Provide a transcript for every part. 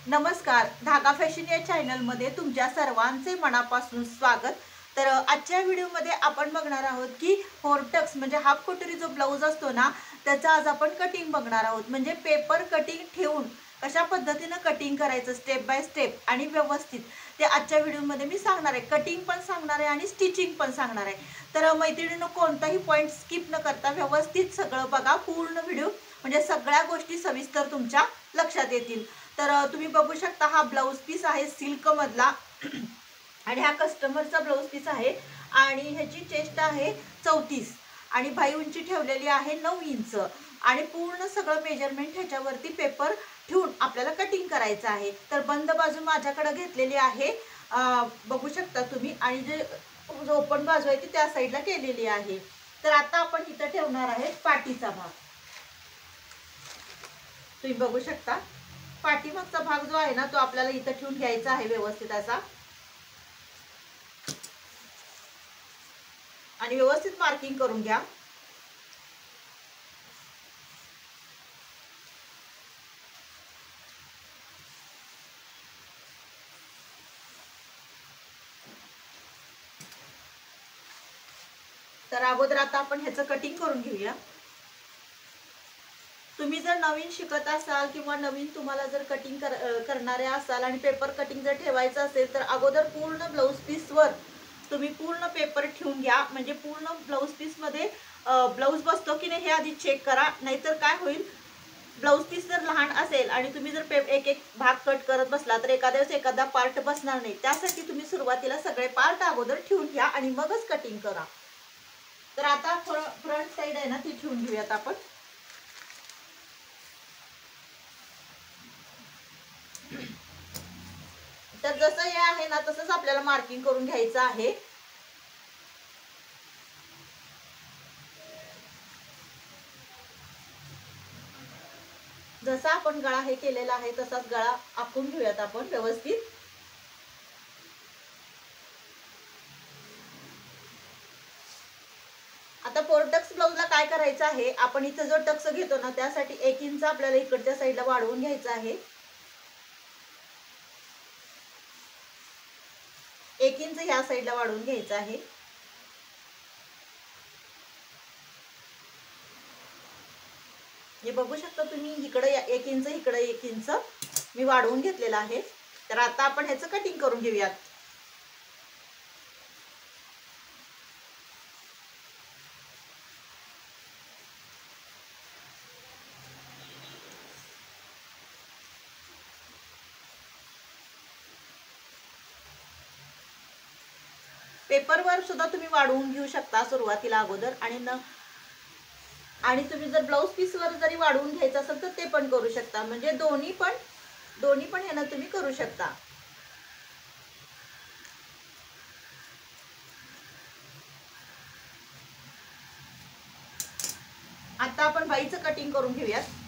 नमस्कार, धागा फॅशन या चॅनलमध्ये तुमच्या सर्वांचे मनापासून स्वागत। तर आजच्या व्हिडिओमध्ये आपण बघणार आहोत की फोरटक्स म्हणजे हाफ कटोरी जो ब्लाउज असतो ना, त्याचा आज आपण कटिंग बघणार आहोत। म्हणजे पेपर कटिंग ठेवून कशा पद्धतीने कटिंग करायचं स्टेप बाय स्टेप आणि व्यवस्थित ते आजच्या व्हिडिओमध्ये मी सांगणार आहे। कटिंग पण सांगणार आहे आणि स्टिचिंग पण सांगणार आहे। तर मैत्रिणींनो, कोणताही पॉइंट स्किप न करता व्यवस्थित सगळं बघा, पूर्ण व्हिडिओ, म्हणजे सगळ्या गोष्टी सविस्तर तुमच्या लक्षात येतील। तर तुम्ही बघू शकता, हा ब्लाउज पीस आहे सिल्क मधला आणि हा कस्टमरचा ब्लाउज पीस आहे आणि ह्याची चेस्ट आहे 34 आणि बाही उंची ठेवलेली आहे 9 इंच आणि पूर्ण सगळं मेजरमेंट ह्याच्यावरती पेपर ठेवून आपल्याला कटिंग करायचं आहे। तर बंद बाजू माझ्याकडे घेतलेली आहे, बघू शकता तुम्ही, आणि जे ओपन बाजू आहे ती त्या साईडला केलेली आहे। तर आता आपण इथं ठेवणार आहे पाठीचा भाग। तुम्ही बघू शकता, पाठीमागचा भाग जो आहे ना, तो आपल्याला इथं ठेवून घ्यायचा आहे व्यवस्थित असा, आणि व्यवस्थित मार्किंग करून घ्या। तर अगोदर आता आपण ह्याचं कटिंग करून घेऊया। तुम्ही जर नवीन शिकत असाल किंवा नवीन तुम्हाला जर कटिंग करणारे असाल आणि पेपर कटिंग जर ठेवायचं असेल, तर अगोदर पूर्ण ब्लाउज पीसवर तुम्ही पूर्ण पेपर ठेवून घ्या। म्हणजे पूर्ण ब्लाउज पीसमध्ये ब्लाउज बसतो की नाही हे आधी चेक करा, नाहीतर काय होईल, ब्लाउज पीस जर लहान असेल आणि तुम्ही जर एक एक भाग कट करत बसला तर एखाद्या वेळेस एखादा पार्ट बसणार नाही। त्यासाठी तुम्ही सुरुवातीला सगळे पार्ट अगोदर ठेवून घ्या आणि मगच कटिंग करा। तर आता फ्रंट साइड आहे ना, ती ठेवून घेऊयात आपण। तर जसं हे आहे ना, तसंच आपल्याला मार्किंग करून घ्यायचं आहे। जसा आपण गळा हे केलेला आहे तसाच गळा आखून घेऊयात आपण व्यवस्थित। आता फोरटक्स ब्लाउजला काय करायचं आहे, आपण इथे जो टक्स घेतो ना, त्यासाठी 1 इंच आपल्याला इकडच्या साईडला वाढवून घ्यायचं आहे। 1 इंच ह्या साईडला वाढवून घ्यायचं आहे। हे बघू शकता तुम्ही, इकडे 1 इंच, इकडे 1 इंच मी वाढवून घेतलेला आहे। तर आता आपण ह्याचं कटिंग करून घेऊयात। पेपरवर सुद्धा तुम्ही वाढवून घेऊ शकता सुरुवातीला अगोदर, आणि तुम्ही जर ब्लाउज पीसवर जरी वाढवून घ्यायचं असेल तर ते पण करू शकता। म्हणजे दोन्ही पण ह्यानं तुम्ही करू शकता। आता आपण बाईचं कटिंग करून घेऊयात।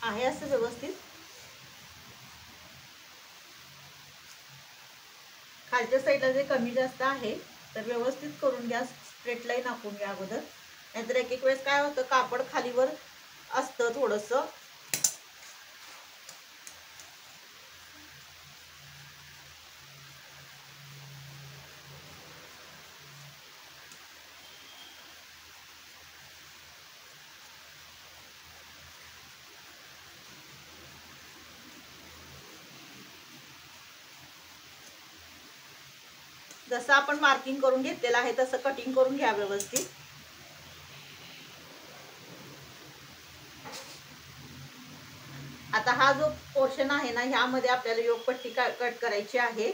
आहे असं व्यवस्थित खालच्या साईडला जे कमी जास्त आहे तर व्यवस्थित करून घ्या, स्ट्रेट लाईन आखून घ्या अगोदर, नाहीतर एक एक वेळेस काय होतं, कापड खालीवर असतं थोडंसं। जसं आपण मार्किंग करून घेतलेलं आहे तसं कटिंग करून घ्या व्यवस्थित। आता हा जो पोर्शन आहे ना, ह्यामध्ये आपल्याला योगपट्टी कट करायची आहे।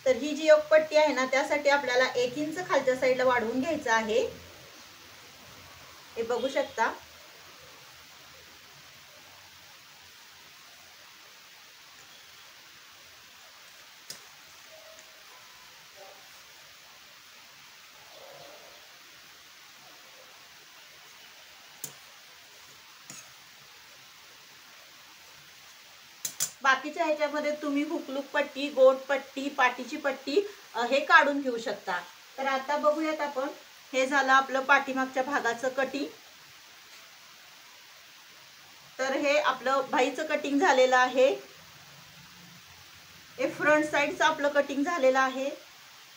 तर ही जी योगपट्टी आहे ना, त्यासाठी आपल्याला 1 इंच खालच्या साईडला वाढवून घ्यायचं आहे। हे बघू शकता। बाकीच्या ह्याच्यामध्ये तुम्ही हुकलूक पट्टी, गोट पट्टी, पाठीची पट्टी हे काढून घेऊ शकता। तर आता बघूयात आपण, हे झालं आपलं पाठीमागच्या भागाचं कटिंग। तर हे आपलं बाहीचं कटिंग झालेलं आहे, हे फ्रंट साईडचं आपलं कटिंग झालेलं आहे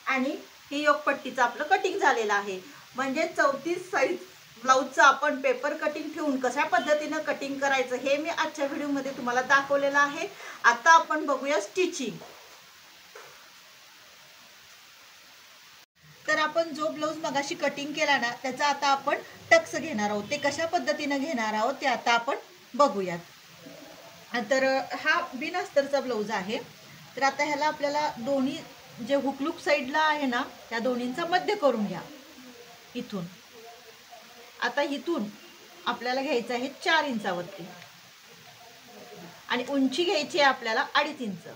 आणि ही योगपट्टीचं आपलं कटिंग झालेलं आहे। म्हणजे 34 साईज ब्लाऊजचं आपण पेपर कटिंग ठेवून कशा पद्धतीने कटिंग करायचं हे मी आजच्या व्हिडिओमध्ये तुम्हाला दाखवलेलं आहे। आता आपण बघूया स्टिचिंग। तर आपण जो ब्लाऊज मगाशी कटिंग केला ना त्याचा आता आपण टक्स घेणार आहोत। ते कशा पद्धतीने घेणार आहोत ते आता आपण बघूयात। तर हा बिन अस्तरचा ब्लाऊज आहे। तर आता ह्याला आपल्याला दोन्ही जे हुकलूक साईडला आहे ना त्या दोन्हींचा मध्य करून घ्या इथून। आता इथून आपल्याला घ्यायचं आहे 4 इंचावरती आणि उंची घ्यायची आहे आपल्याला 2.5 इंच।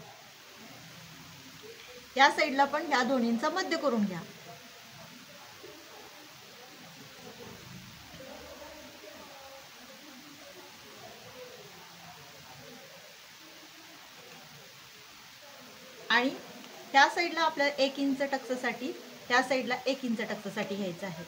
या साईडला पण ह्या दोन्हींचा मध्य करून घ्या। आणि त्या साईडला आपल्याला 1 इंच टक्ससाठी, त्या साईडला 1 इंच टक्ससाठी घ्यायचं आहे।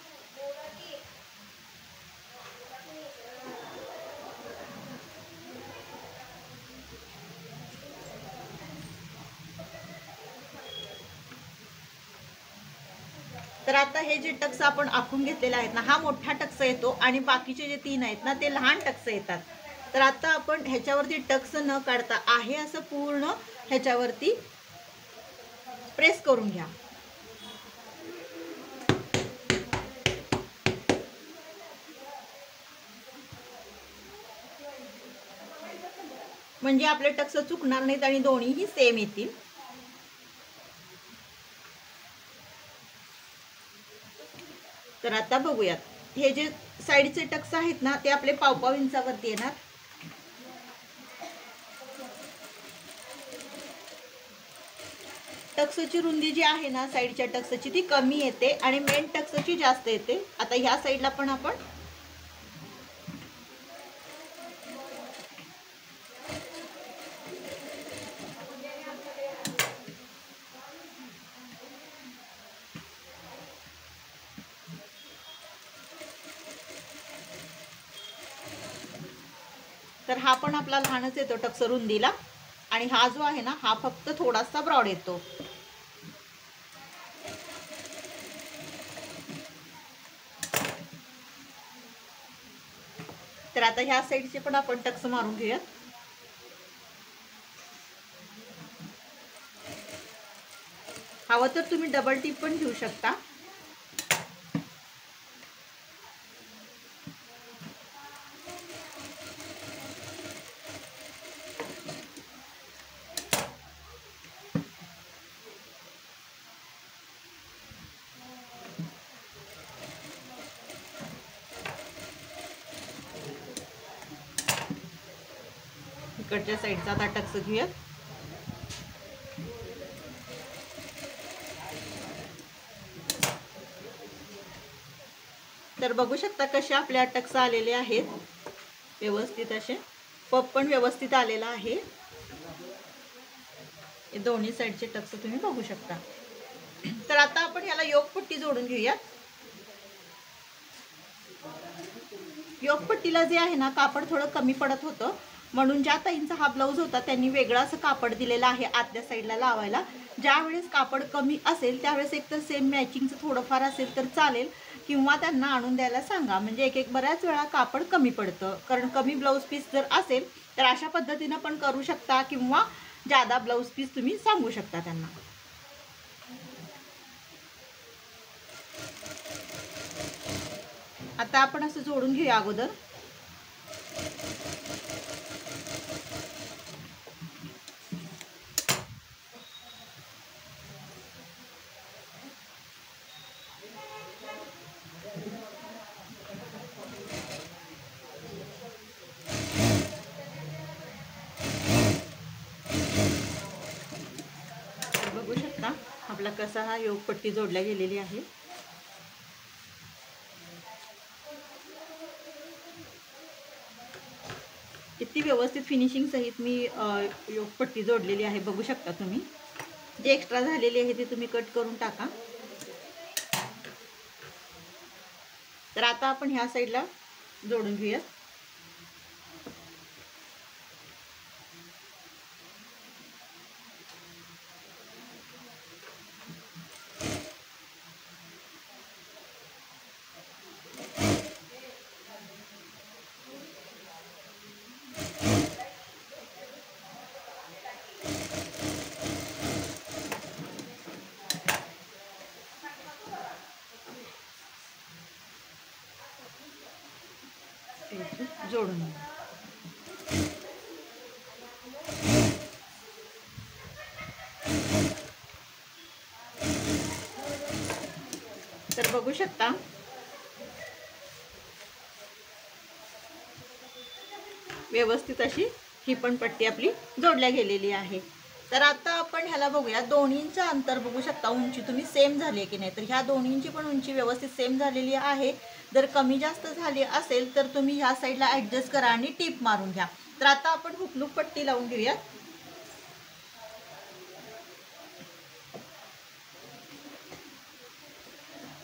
तर आता हे जे टक्स आपण आखून घेतलेले आहेत ना हा मोठा टक्स येतो आणि बाकीचे जे 3 आहेत ना ते लहान टक्स येतात। तर आता आपण ह्याच्यावरती टक्स न काढता आहे असं पूर्ण ह्याच्यावरती प्रेस करून घ्या। म्हणजे आपले टक्स चुकणार नाहीत आणि दोन्हीही सेम येतील। तर आता बघूयात, हे जे साईडचे टक्स आहेत ना ते आपले 1.5 इंचावरती येणार। टक्सची रुंदी जी आहे ना साईडच्या टक्सची ती कमी येते आणि मेन टक्सची जास्त येते। आता ह्या साईडला पण आपण तर हा पण आपला लहानच येतो टक्स रुंदीला आणि हा जो आहे ना हा फक्त थोडासा ब्रॉड येतो। तर आता ह्या साईडचे पण आपण टक्स मारून घेऊयात। हवं तर तुम्ही डबल टिप पण घेऊ शकता। इकडच्या साईडचा आता टक्स घेऊयात। तर बघू शकता कसे आपल्या टक्स आलेले आहेत, व्यवस्थित असे पप पण व्यवस्थित आलेला आहे। हे दोन्ही साईडचे टक्स तुम्ही बघू शकता। तर आता आपण ह्याला योगपट्टी जोडून घेऊया। योगपट्टीला जे आहे ना कापड थोडं कमी पडत होतं म्हणून ज्या ताईंचा हा ब्लाऊज होता त्यांनी वेगळं असं कापड दिलेलं आहे आतल्या साईडला लावायला। ज्यावेळेस कापड कमी असेल त्यावेळेस एकतर सेम मॅचिंगचं थोडंफार असेल तर चालेल किंवा त्यांना आणून द्यायला सांगा। म्हणजे एक बऱ्याच वेळा कापड कमी पडतं, कारण कमी ब्लाऊज पीस जर असेल तर अशा पद्धतीनं पण करू शकता किंवा जादा ब्लाऊज पीस तुम्ही सांगू शकता त्यांना। आता आपण असं जोडून घेऊया अगोदर। बघू शकता आपला कसा हा योगपट्टी जोडल्या गेलेली आहे। किती अशी व्यवस्थित फिनिशिंग सहित मी पट्टी जोडलेली आहे, बघू शकता तुम्ही. जे एक्स्ट्रा झालेली आहे ते तुम्ही कट करून टाका. तर आता आपण ह्या साईडला जोडून घेऊया. जोडून तर बघू शकता व्यवस्थित अशी ही पण पट्टी आपली जोडल्या गेलेली आहे. तर आता आपण ह्याला बघूया. दोन्हींचं अंतर बघू शकता, उंची तुम्ही सेम झाली आहे की नाही. तर ह्या दोन्हींची पण उंची व्यवस्थित सेम झालेली आहे. जर कमी जास्त झाली असेल तर तुम्ही ह्या साईडला ॲडजस्ट करा आणि टीप मारून घ्या. तर आता आपण हुकलूक पट्टी लावून घेऊया.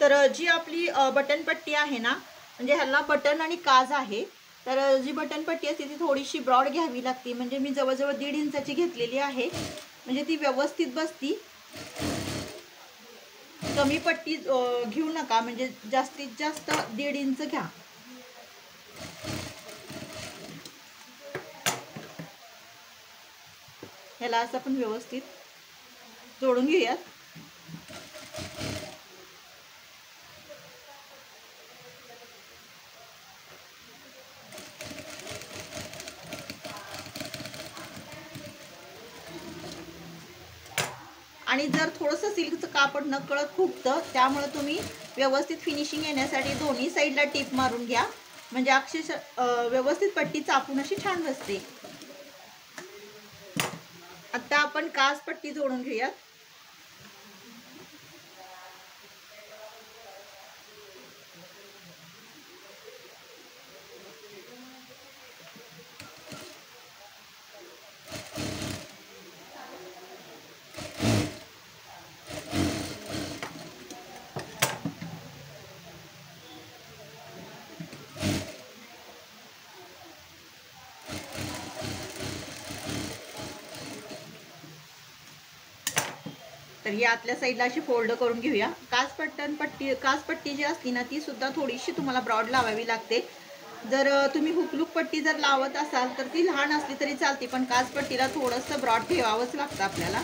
तर जी आपली बटन पट्टी आहे ना, म्हणजे ह्याला बटन आणि काज आहे. तर जी बटन पट्टी असते ती थोडीशी ब्रॉड घ्यावी लागते. म्हणजे मी जवळजवळ 1.5 इंचाची घेतलेली आहे, म्हणजे ती व्यवस्थित बसती. कमी पट्टी घेऊ नका, म्हणजे जास्तीत जास्त 1.5 इंच घ्या. ह्याला असं आपण व्यवस्थित जोडून घेऊयात. आणि जर थोडंसं सिल्कचं कापड नकळत फुगतं, त्यामुळे तुम्ही व्यवस्थित फिनिशिंग येण्यासाठी दोन्ही साईडला टीप मारून घ्या. म्हणजे अक्षरशः व्यवस्थित पट्टी चापून अशी छान बसते. आता आपण काज पट्टी जोडून घेऊयात. तर ही आतल्या साईडला अशी फोल्ड करून घेऊया. काज पट्टी जी असती ना, ती सुद्धा थोडीशी तुम्हाला ब्रॉड लावावी लागते. जर तुम्ही हुकलूक पट्टी जर लावत असाल तर ती लहान असली तरी चालते, पण काज पट्टीला थोडंसं ब्रॉड ठेवावंच लागतं आपल्याला,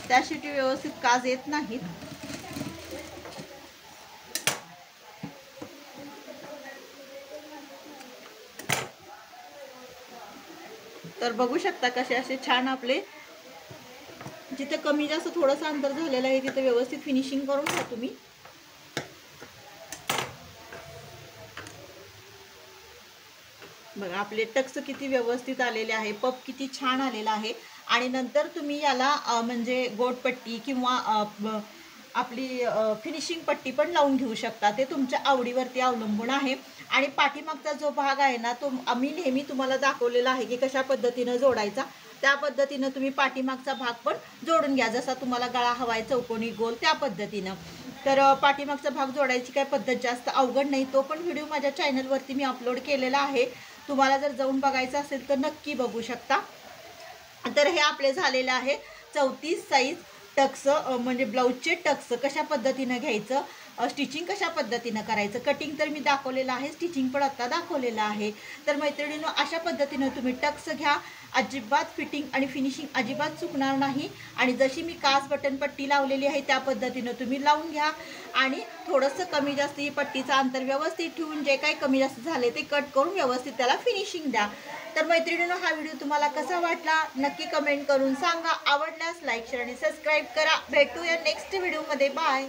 त्यासाठी व्यवस्थित काज येत नाहीत. तर बघू शकता कसे असे छान आपले, जिथे कमी जास्त थोडंसं अंतर झालेलं आहे तिथे व्यवस्थित फिनिशिंग करून घ्या तुम्ही. बघा आपले टक्स किती व्यवस्थित आलेले आहे, पप किती छान आलेला आहे. आणि नंतर तुम्ही याला म्हणजे गोटपट्टी किंवा आपली फिनिशिंग पट्टी पण लावून घेऊ शकता. ते तुमच्या आवडीवरती अवलंबून आहे. आणि पाठीमागचा जो भाग आहे ना, तो आम्ही नेहमी तुम्हाला दाखवलेला आहे की कशा पद्धतीनं जोडायचा. त्या पद्धतीनं तुम्ही पाठीमागचा भाग पण जोडून घ्या. जसा तुम्हाला गळा हवाय चौकोनी गोल त्या पद्धतीनं. तर पाठीमागचा भाग जोडायची काय पद्धत जास्त अवघड नाही. तो पण व्हिडिओ माझ्या चॅनलवरती मी अपलोड केलेला आहे. तुम्हाला जर जाऊन बघायचं असेल तर नक्की बघू शकता. तर हे आपले झालेले आहे 34 साईज टक्स, म्हणजे ब्लाऊजचे टक्स कशा पद्धतीनं घ्यायचं, स्टिचिंग कशा पद्धतीनं करायचं. कटिंग तर मी दाखवलेलं आहे, स्टिचिंग पण आत्ता दाखवलेलं आहे. तर मैत्रिणींनो, अशा पद्धतीनं तुम्ही टक्स घ्या. अजिबात फिटिंग आणि फिनिशिंग अजिबात चुकणार नाही. आणि जशी मी काज बटन पट्टी लावलेली आहे त्या पद्धतीनं तुम्ही लावून घ्या. आणि थोडंसं कमी जास्त ही पट्टीचं अंतर व्यवस्थित ठेवून जे काही कमी जास्त झाले ते कट करून व्यवस्थित त्याला फिनिशिंग द्या. तर मैत्रिणींनो, हा व्हिडिओ तुम्हाला कसा वाटला नक्की कमेंट करून सांगा. आवडल्यास लाईक शेअर आणि सबस्क्राईब करा. भेटूया नेक्स्ट व्हिडिओमध्ये. बाय.